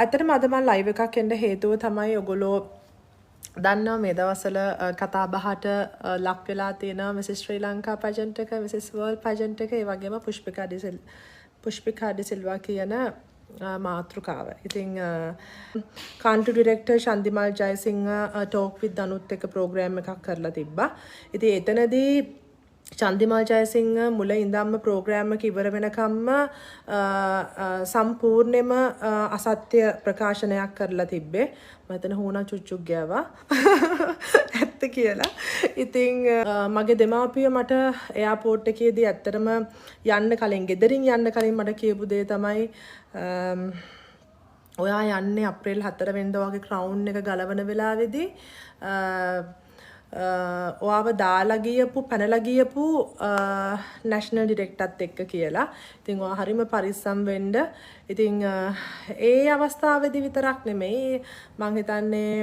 ඇත්තටම අද මම ලයිව් එකක් එන්න හේතුව තමයි ඔයගොල්ලෝ දන්නවා මේ දවස්වල කතා බහට ලක් වෙලා තියෙනවා මිසස් ශ්‍රී ලංකා පැජන්ට් එක, මිසස් වර්ල්ඩ් පැජන්ට් එක, ඒ වගේම පුෂ්පිකා ඩිසිල්වා කියන මාතෘකාව. ඉතින් කන්ට්‍රි ඩිරෙක්ටර් ශන්දිමල් ජයසිංහ ටෝක් විත් දනුත් එක ප්‍රෝග්‍රෑම් එකක් කරලා තිබ්බා. ඉතින් එතනදී චන්දිමල් ජයසිංහ මුල ඉඳන්ම ප්‍රෝග්‍රෑම් එක ඉවර වෙනකම්ම සම්පූර්ණයෙන්ම අසත්‍ය ප්‍රකාශනයක් කරලා තිබ්බේ. මම එතන හුණා චුච්චුක් ගෑවා. ඇත්ත කියලා. ඉතින් මගේ දෙමාපිය මට එයාපෝට් එකේදී ඇත්තටම යන්න කලින් ගෙදරින් යන්න කලින් මට කියපු දේ තමයි ඔයා යන්නේ අප්‍රේල් 4 වෙනිදා වගේ ක්‍රවුන් එක ගලවන වෙලාවේදී ඔයාව දාලා ගියපු පැනලා ගියපු නැෂනල් ඩිරෙක්ටර්ත් එක්ක කියලා. ඉතින් ඔයා හරිම පරිස්සම් වෙන්න. ඉතින් ඒ අවස්ථාවේදී විතරක් නෙමෙයි මං හිතන්නේ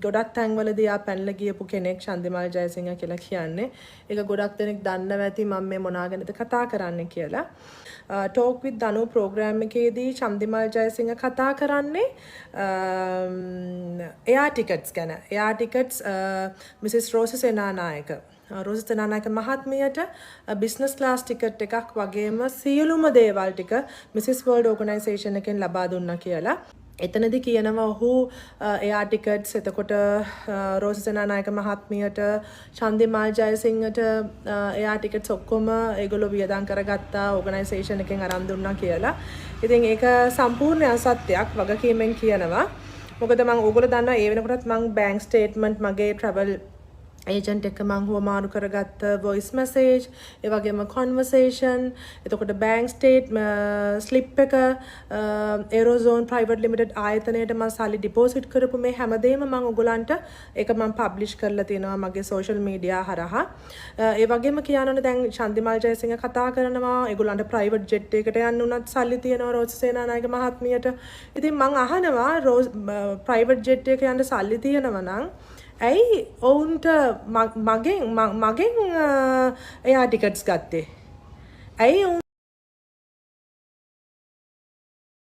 ගොඩක් තැන්වලදී ආ පැනලා ගියපු කෙනෙක් ශන්දිමල් ජයසිංහ කියලා කියන්නේ. ඒක ගොඩක් දෙනෙක් දන්නව ඇති මම මේ මොනා ගැනද කතා කරන්නේ කියලා. ටෝක් විත් දනු ප්‍රෝග්‍රෑම් එකේදී චන්දිමල් ජයසිංහ කතා කරන්නේ එයා ටිකට්ස් ගැන. එයා ටිකට්ස් මිසස් රෝසි සේනානායක මහත්මියට බිස්නස් ක්ලාස් ටිකට් එකක් වගේම සියලුම දේවල් ටික මිසස් වර්ල්ඩ් ඕගනයිසේෂන් එකෙන් ලබා දුන්නා කියලා. එතනදී කියනවා ඔහු එයා ටිකට්ස් එතකොට රෝසි සේනානායක මහත්මියට ශන්දිමල් ජයසිංහට එයා ටිකට්ස් ඔක්කොම ඒගොල්ලෝ වියදම් කරගත්තා ඕගනයිසේෂන් එකෙන් අරන් දුන්නා කියලා. ඉතින් ඒක සම්පූර්ණ අසත්‍යයක් වගකීමෙන් කියනවා. මොකද මම ඕගොල්ලෝ දන්නවා ඒ වෙනකොටත් මම බැංක් ස්ටේට්මන්ට් මගේ ට්‍රැවල් ඒජන්ට් එක මං හුවමාරු කරගත්ත වොයිස් මැසේජ්, ඒ වගේම කන්වර්සේෂන්, එතකොට බැංක් ස්ටේට් ස්ලිප් එක, ඒරෝසෝන් ප්‍රයිවට් ලිමිටඩ් ආයතනයට මම සල්ලි ඩිපොසිට් කරපු මේ හැමදේම මම ඔයගලන්ට ඒක මම පබ්ලිෂ් කරලා තියෙනවා මගේ සෝෂල් මීඩියා හරහා. ඒ වගේම කියනවනේ දැන් ශන්දිමල් ජයසිංහ කතා කරනවා ඒගොල්ලන්ට ප්‍රයිවට් ජෙට් එකකට යන්න උනත් සල්ලි තියෙනවා රෝසි සේනානායක මහත්මියට. ඉතින් මං අහනවා ප්‍රයිවට් ජෙට් එක යන්න සල්ලි තියෙනවා නම් ඇයි ඔවුන්ට මගෙන් එයා ටිකට්ස් ගත්තේ? ඇයි